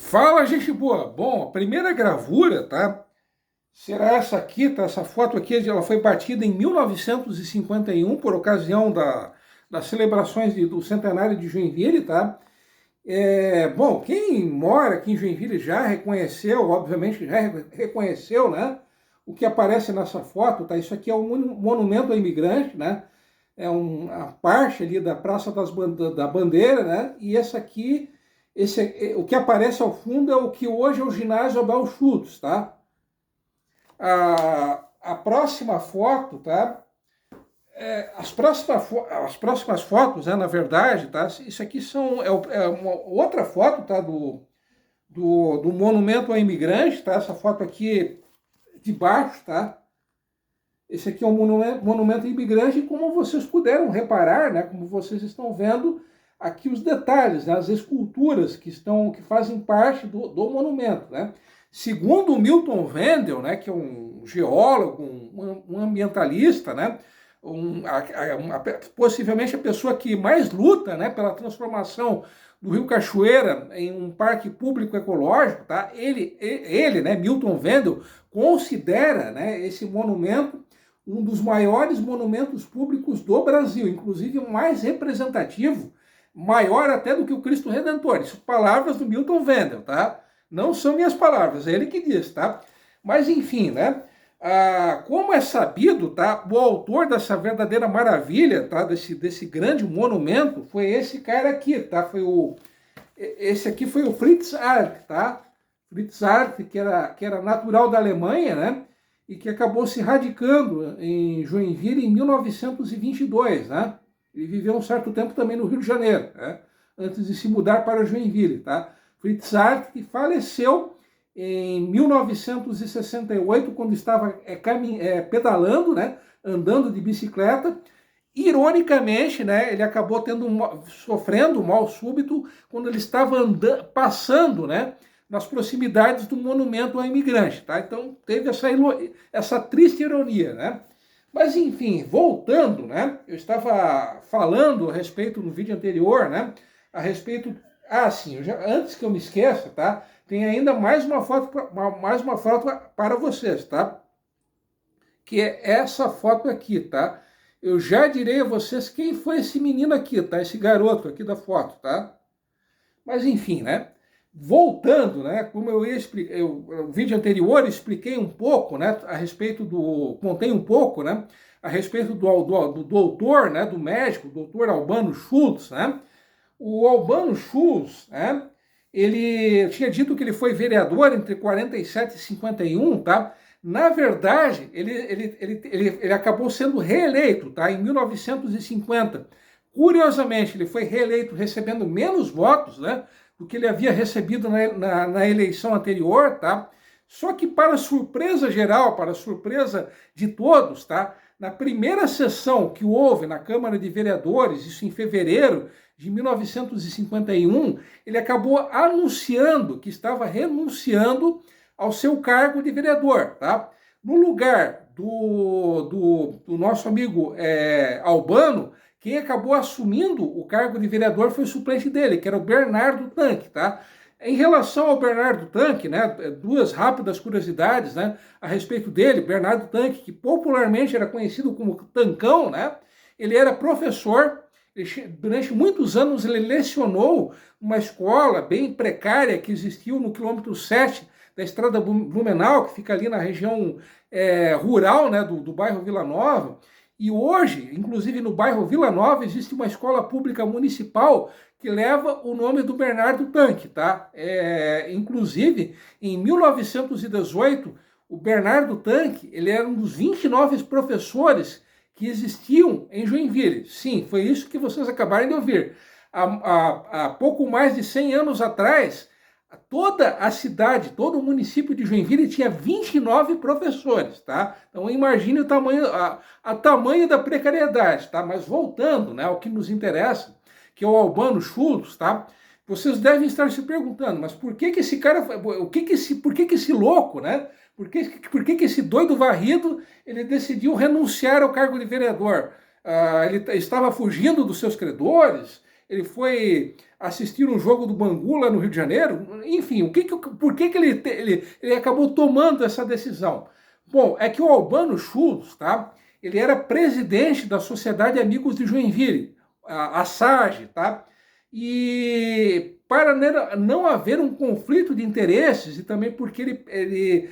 Fala, gente boa! Bom, a primeira gravura, tá? Será essa aqui, tá? Essa foto aqui, ela foi batida em 1951 por ocasião das celebrações do centenário de Joinville, tá? Bom, quem mora aqui em Joinville já reconheceu, obviamente já reconheceu, né? O que aparece nessa foto, tá? Isso aqui é um monumento ao imigrante, né? A parte ali da Praça da Bandeira, né? E essa aqui, o que aparece ao fundo é o que hoje é o ginásio Abel Schultz, tá? A próxima foto, tá? As próximas fotos, né, na verdade, tá? Isso aqui é uma outra foto, tá? Do monumento ao imigrante, tá? Essa foto aqui de baixo, tá? Esse aqui é um monumento imigrante, e como vocês puderam reparar, né, como vocês estão vendo aqui os detalhes, né, as esculturas que fazem parte do monumento, né? Segundo o Milton Wendel, né, que é um geólogo, um ambientalista, né, possivelmente a pessoa que mais luta, né, pela transformação do Rio Cachoeira em um parque público ecológico, tá? Ele, né, Milton Wendel, considera, né, esse monumento um dos maiores monumentos públicos do Brasil, inclusive o mais representativo, maior até do que o Cristo Redentor. Isso palavras do Milton Wendel, tá? Não são minhas palavras, é ele que diz, tá? Mas enfim, né? Como é sabido, tá? O autor dessa verdadeira maravilha, tá? Desse grande monumento foi esse cara aqui, tá? Esse aqui foi o Fritz Arlt, tá? Fritz Arlt, que era natural da Alemanha, né? E que acabou se radicando em Joinville em 1922, né? Ele viveu um certo tempo também no Rio de Janeiro, né? Antes de se mudar para Joinville, tá? Fritz Arlt, que faleceu em 1968, quando estava pedalando, né? Andando de bicicleta. Ironicamente, né, ele acabou sofrendo um mal súbito quando ele estava passando, né, nas proximidades do monumento ao imigrante, tá? Então teve essa triste ironia, né? Mas enfim, voltando, né? Eu estava falando a respeito no vídeo anterior, né? A respeito, sim, antes que eu me esqueça, tá? Tem ainda mais uma foto para vocês, tá? Que é essa foto aqui, tá? Eu já direi a vocês quem foi esse menino aqui, tá? Esse garoto aqui da foto, tá? Mas enfim, né? Voltando, né? Como no vídeo anterior eu expliquei um pouco, né? Contei um pouco, né? A respeito do doutor, né? Do médico, doutor Albano Schultz, né? O Albano Schultz, né? Ele tinha dito que ele foi vereador entre 47 e 51, tá? Na verdade, ele acabou sendo reeleito, tá? Em 1950. Curiosamente, ele foi reeleito recebendo menos votos, né? Do que ele havia recebido na eleição anterior, tá? Só que, para surpresa geral, para surpresa de todos, tá? Na primeira sessão que houve na Câmara de Vereadores, isso em fevereiro de 1951, ele acabou anunciando que estava renunciando ao seu cargo de vereador, tá? No lugar do nosso amigo Albano, quem acabou assumindo o cargo de vereador foi o suplente dele, que era o Bernardo Tanque, tá? Em relação ao Bernardo Tanque, né, duas rápidas curiosidades, né, a respeito dele. Bernardo Tanque, que popularmente era conhecido como Tancão, né, ele era professor. Durante muitos anos ele lecionou uma escola bem precária que existiu no quilômetro 7 da Estrada Blumenau, que fica ali na região rural, né, do bairro Vila Nova. E hoje, inclusive no bairro Vila Nova, existe uma escola pública municipal que leva o nome do Bernardo Tanque, tá? Inclusive, em 1918, o Bernardo Tanque, ele era um dos 29 professores que existiam em Joinville. Sim, foi isso que vocês acabaram de ouvir. Há pouco mais de 100 anos atrás, toda a cidade, todo o município de Joinville tinha 29 professores, tá? Então imagine o tamanho da precariedade, tá? Mas voltando, né, ao que nos interessa, que é o Albano Schultz, tá? Vocês devem estar se perguntando, mas por que esse cara, por que esse louco, né? Por que esse doido varrido, ele decidiu renunciar ao cargo de vereador? Ele estava fugindo dos seus credores? Ele foi assistir um jogo do Bangu lá no Rio de Janeiro? Enfim, por que ele acabou tomando essa decisão? Bom, é que o Albano Schultz, tá? Ele era presidente da Sociedade Amigos de Joinville, a SAGE, tá? E para não haver um conflito de interesses, e também porque ele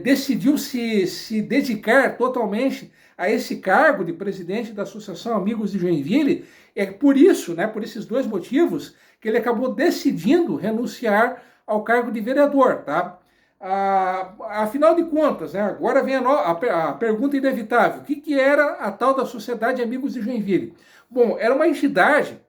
decidiu se dedicar totalmente a esse cargo de presidente da Associação Amigos de Joinville, é por isso, né, por esses dois motivos, que ele acabou decidindo renunciar ao cargo de vereador, tá? Afinal de contas, né, agora vem a pergunta inevitável: o que era a tal da Sociedade Amigos de Joinville? Bom, era uma entidade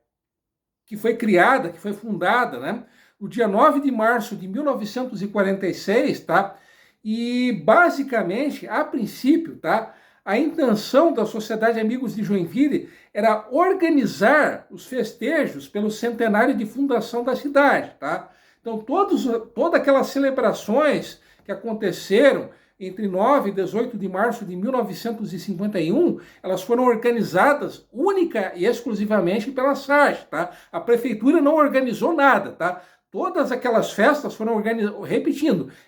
que foi criada, que foi fundada, né, no dia 9 de março de 1946, tá? E basicamente, a princípio, tá, a intenção da Sociedade Amigos de Joinville era organizar os festejos pelo centenário de fundação da cidade, tá? Então, todas aquelas celebrações que aconteceram entre 9 e 18 de março de 1951, elas foram organizadas única e exclusivamente pela SAGE, tá? A prefeitura não organizou nada, tá? Todas aquelas festas foram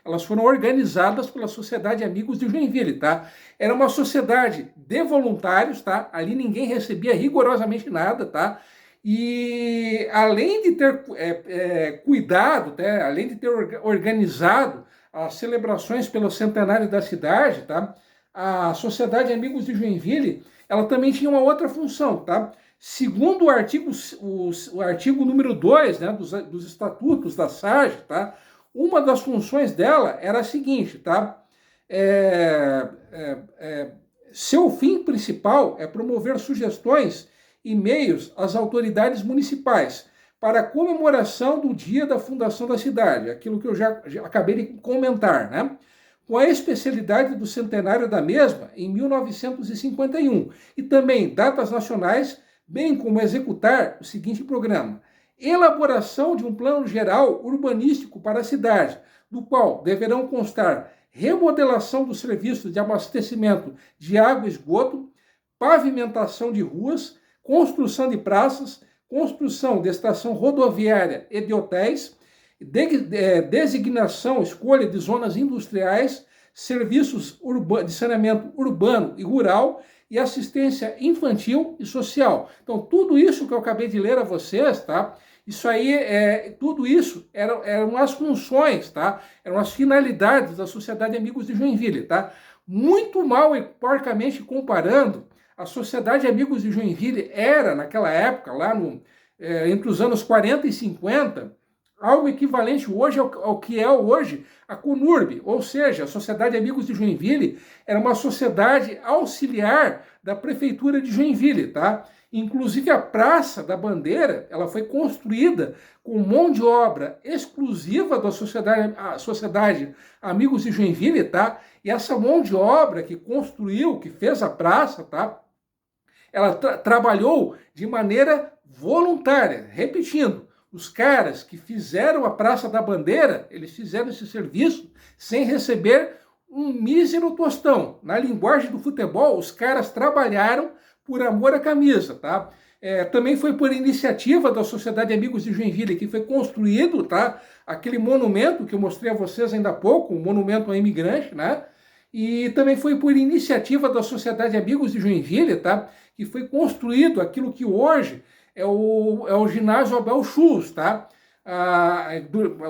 elas foram organizadas pela Sociedade Amigos de Joinville, tá? Era uma sociedade de voluntários, tá? Ali ninguém recebia rigorosamente nada, tá? E além de ter cuidado, tá? Além de ter organizado as celebrações pelo centenário da cidade, tá? A Sociedade Amigos de Joinville, ela também tinha uma outra função, tá? Segundo o artigo número 2, né, dos estatutos da SAGE, tá? Uma das funções dela era a seguinte, tá? Seu fim principal é promover sugestões e meios às autoridades municipais para a comemoração do dia da fundação da cidade, aquilo que eu já acabei de comentar, né? Com a especialidade do centenário da mesma em 1951 e também datas nacionais, bem como executar o seguinte programa: elaboração de um plano geral urbanístico para a cidade, do qual deverão constar remodelação dos serviços de abastecimento de água e esgoto, pavimentação de ruas, construção de praças, construção de estação rodoviária e de hotéis, designação, escolha de zonas industriais, serviços de saneamento urbano e rural e assistência infantil e social. Então, tudo isso que eu acabei de ler a vocês, tá? Isso aí, tudo isso eram as funções, tá? Eram as finalidades da Sociedade Amigos de Joinville, tá? Muito mal e porcamente comparando, a Sociedade Amigos de Joinville era, naquela época, lá entre os anos 40 e 50, algo equivalente hoje ao que é hoje a CONURB, ou seja, a Sociedade Amigos de Joinville era uma sociedade auxiliar da Prefeitura de Joinville, tá? Inclusive a Praça da Bandeira, ela foi construída com mão de obra exclusiva da Sociedade Amigos de Joinville, tá? E essa mão de obra que construiu, que fez a praça, tá? Ela trabalhou de maneira voluntária, repetindo. Os caras que fizeram a Praça da Bandeira, eles fizeram esse serviço sem receber um mísero tostão. Na linguagem do futebol, os caras trabalharam por amor à camisa, tá? Também foi por iniciativa da Sociedade Amigos de Joinville que foi construído, tá? Aquele monumento que eu mostrei a vocês ainda há pouco, um monumento ao imigrante, né? E também foi por iniciativa da Sociedade Amigos de Joinville, tá? Que foi construído aquilo que hoje é o ginásio Abel Schultz, tá?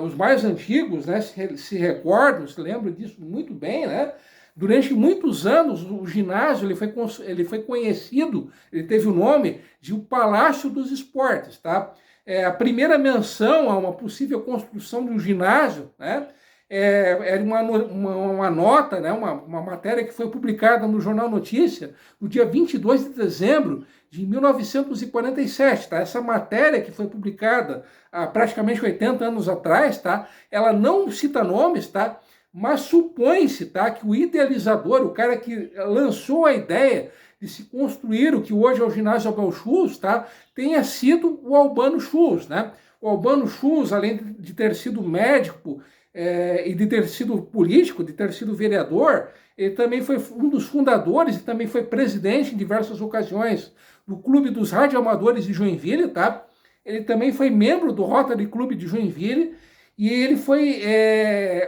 Os mais antigos, né, se recordam, se lembram disso muito bem, né? Durante muitos anos, o ginásio ele foi conhecido, ele teve o nome de o Palácio dos Esportes, tá? A primeira menção a uma possível construção de um ginásio, né? Era uma nota, né, uma matéria que foi publicada no Jornal Notícia no dia 22 de dezembro de 1947. Tá? Essa matéria que foi publicada há praticamente 80 anos atrás, tá? Ela não cita nomes, tá? Mas supõe-se, tá, que o idealizador, o cara que lançou a ideia de se construir o que hoje é o ginásio Abel Schultz, tá, tenha sido o Albano Schultz. Né? O Albano Schultz, além de ter sido médico, e de ter sido político, de ter sido vereador, ele também foi um dos fundadores e também foi presidente em diversas ocasiões do Clube dos Radioamadores de Joinville, tá? ele também foi membro do Rotary Club de Joinville, e ele foi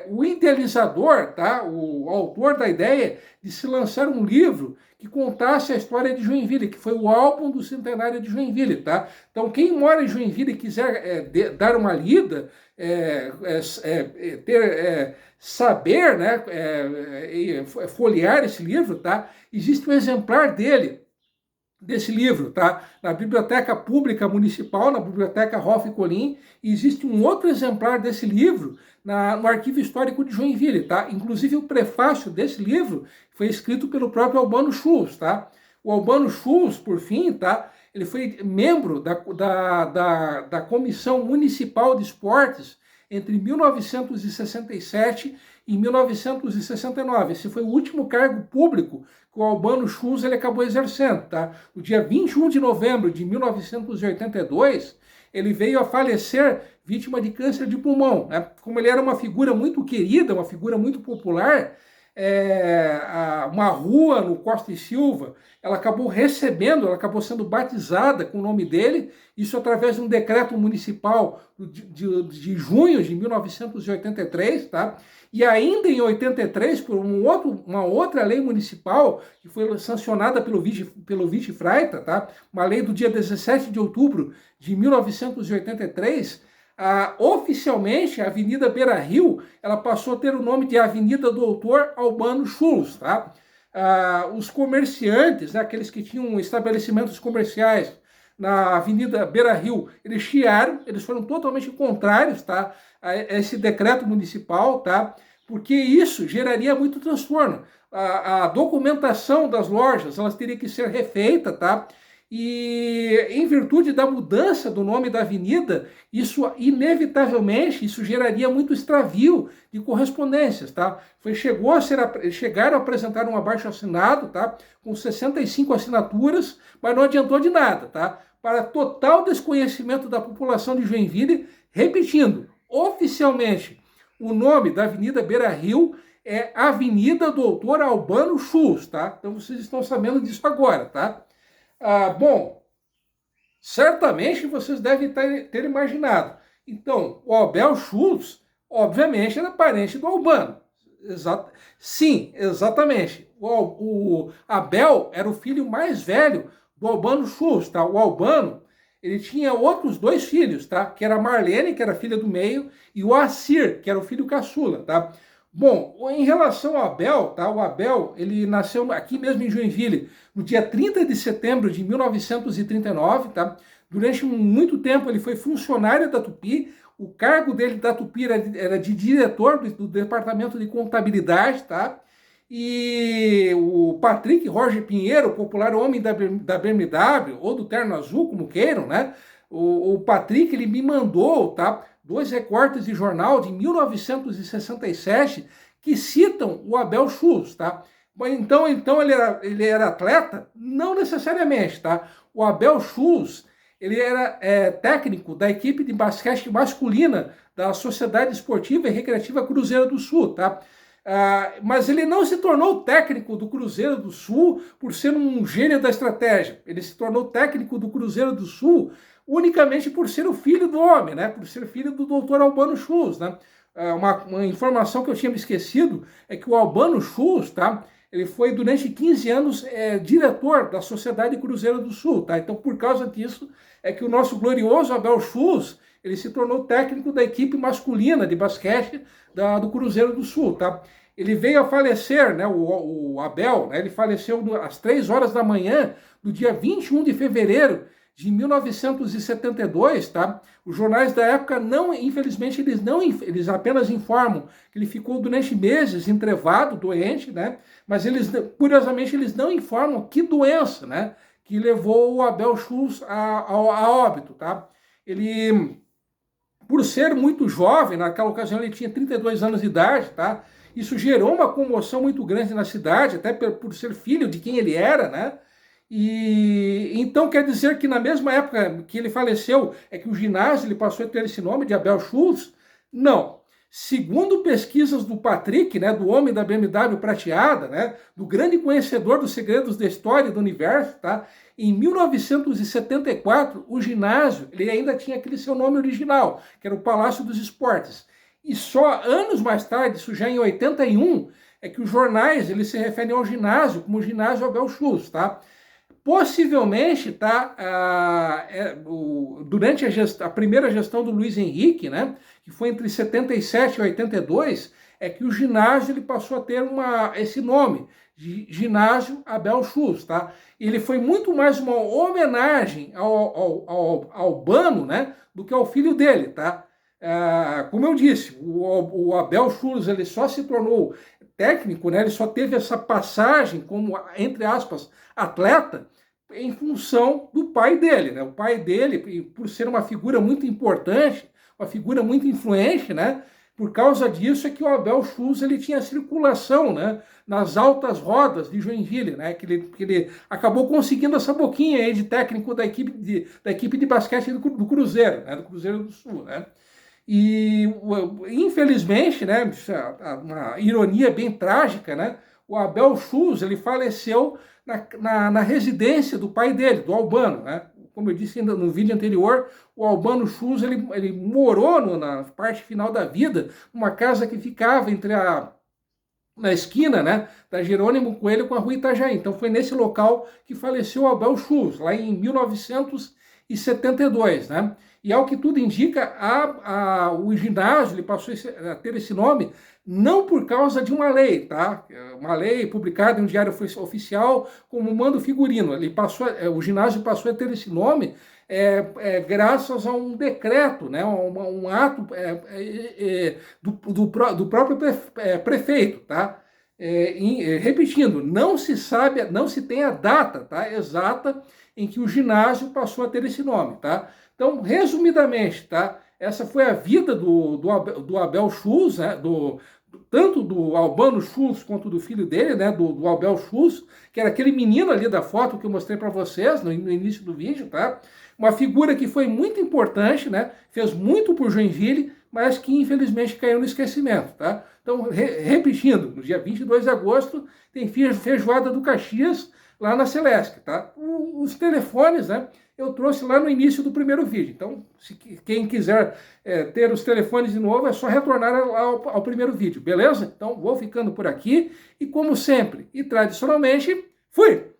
o idealizador, tá? O autor da ideia de se lançar um livro que contasse a história de Joinville, que foi o álbum do centenário de Joinville, tá? Então, quem mora em Joinville e quiser dar uma lida, saber, né, folhear esse livro, tá? Existe um exemplar desse livro, tá? Na Biblioteca Pública Municipal, na Biblioteca Hoff Colin, e existe um outro exemplar desse livro no Arquivo Histórico de Joinville, tá? Inclusive o prefácio desse livro foi escrito pelo próprio Albano Schultz, tá? O Albano Schultz, por fim, tá? Ele foi membro da Comissão Municipal de Esportes entre 1967 e 1969. Esse foi o último cargo público que o Albano Schultz ele acabou exercendo, tá? No dia 21 de novembro de 1982, ele veio a falecer vítima de câncer de pulmão, né? Como ele era uma figura muito querida, uma figura muito popular, uma rua no Costa e Silva, ela acabou sendo batizada com o nome dele, isso através de um decreto municipal de junho de 1983, tá? E ainda em 83, por uma outra lei municipal, que foi sancionada pelo Vichy Freita, tá? Uma lei do dia 17 de outubro de 1983, oficialmente, a Avenida Beira-Rio, ela passou a ter o nome de Avenida Doutor Albano Schultz, tá? Os comerciantes, né, aqueles que tinham estabelecimentos comerciais na Avenida Beira-Rio, eles chiaram, eles foram totalmente contrários, tá, a esse decreto municipal, tá? Porque isso geraria muito transtorno. A documentação das lojas, elas teria que ser refeita, tá? E em virtude da mudança do nome da avenida, isso inevitavelmente geraria muito extravio de correspondências, tá? Chegaram a apresentar um abaixo-assinado, tá? Com 65 assinaturas, mas não adiantou de nada, tá? Para total desconhecimento da população de Joinville, repetindo, oficialmente, o nome da Avenida Beira-Rio é Avenida Doutor Albano Schultz, tá? Então vocês estão sabendo disso agora, tá? Bom, certamente vocês devem ter imaginado. Então, o Abel Schultz, obviamente, era parente do Albano. Sim, exatamente. O Abel era o filho mais velho do Albano Schultz, tá? O Albano, ele tinha outros 2 filhos, tá? Que era a Marlene, que era filha do meio, e o Assir, que era o filho caçula, tá? Bom, em relação ao Abel, tá? O Abel, ele nasceu aqui mesmo em Joinville, no dia 30 de setembro de 1939, tá? Durante muito tempo ele foi funcionário da Tupi, o cargo dele da Tupi era de diretor do departamento de contabilidade, tá? E o Patrick Roger Pinheiro, o popular homem da BMW, ou do Terno Azul, como queiram, né? O Patrick, ele me mandou, tá? 2 recortes de jornal de 1967 que citam o Abel Schultz, tá? Então ele era atleta? Não necessariamente, tá? O Abel Schultz, ele era técnico da equipe de basquete masculina da Sociedade Esportiva e Recreativa Cruzeiro do Sul, tá? Mas ele não se tornou técnico do Cruzeiro do Sul por ser um gênio da estratégia. Ele se tornou técnico do Cruzeiro do Sul unicamente por ser o filho do homem, né? Por ser filho do doutor Albano Schultz, né? Uma informação que eu tinha me esquecido é que o Albano Schultz, tá? Ele foi durante 15 anos diretor da Sociedade Cruzeiro do Sul, tá? Então, por causa disso, é que o nosso glorioso Abel Schultz, ele se tornou técnico da equipe masculina de basquete do Cruzeiro do Sul, tá? Ele veio a falecer, né, o Abel, né, ele faleceu às 3 horas da manhã do dia 21 de fevereiro de 1972, tá? Os jornais da época infelizmente, eles apenas informam que ele ficou durante meses entrevado, doente, né? Mas curiosamente, eles não informam que doença, né? Que levou o Abel Schultz a óbito, tá? Ele, por ser muito jovem, naquela ocasião ele tinha 32 anos de idade, tá? Isso gerou uma comoção muito grande na cidade, até por ser filho de quem ele era, né? E então quer dizer que na mesma época que ele faleceu, é que o ginásio ele passou a ter esse nome de Abel Schultz? Não. Segundo pesquisas do Patrick, né, do homem da BMW prateada, né, do grande conhecedor dos segredos da história e do universo, tá? Em 1974, o ginásio ele ainda tinha aquele seu nome original, que era o Palácio dos Esportes. E só anos mais tarde, isso já em 81, é que os jornais eles se referem ao ginásio como o ginásio Abel Schultz, tá? Possivelmente, tá, durante a primeira gestão do Luiz Henrique, né, que foi entre 77 e 82, é que o ginásio ele passou a ter esse nome, de Ginásio Abel Schultz, tá? Ele foi muito mais uma homenagem ao Albano, né, do que ao filho dele, tá? Como eu disse, o Abel Schultz ele só se tornou técnico, né, ele só teve essa passagem como, entre aspas, atleta, em função do pai dele, né? O pai dele, por ser uma figura muito importante, uma figura muito influente, né? Por causa disso é que o Abel Schultz ele tinha circulação, né, nas altas rodas de Joinville, né? Que ele acabou conseguindo essa boquinha aí de técnico da equipe de basquete do Cruzeiro, né? Do Cruzeiro do Sul, né? E, infelizmente, né, uma ironia bem trágica, né, o Abel Schultz ele faleceu na residência do pai dele, do Albano. Né? Como eu disse ainda no vídeo anterior, o Albano Schultz ele morou na parte final da vida, numa casa que ficava na esquina, né, da Jerônimo Coelho com a rua Itajaí. Então foi nesse local que faleceu o Abel Schultz, lá em 1972, né? E ao que tudo indica, o ginásio ele passou a ter esse nome não por causa de uma lei, tá? Uma lei publicada em um diário oficial como mando figurino. O ginásio passou a ter esse nome graças a um decreto, né? Um ato do próprio prefeito, tá? Repetindo, não se sabe, não se tem a data, tá, exata em que o ginásio passou a ter esse nome, tá? Então, resumidamente, tá? Essa foi a vida do Abel Schultz, né? Tanto do Albano Schultz quanto do filho dele, né? Do Abel Schultz, que era aquele menino ali da foto que eu mostrei para vocês no início do vídeo, tá? Uma figura que foi muito importante, né? Fez muito por Joinville, mas que infelizmente caiu no esquecimento, tá? Então, repetindo, no dia 22 de agosto tem feijoada do Caxias lá na Celesc, tá? Os telefones, né? Eu trouxe lá no início do primeiro vídeo. Então, quem quiser ter os telefones de novo, é só retornar ao primeiro vídeo, beleza? Então, vou ficando por aqui e, como sempre, e tradicionalmente, fui!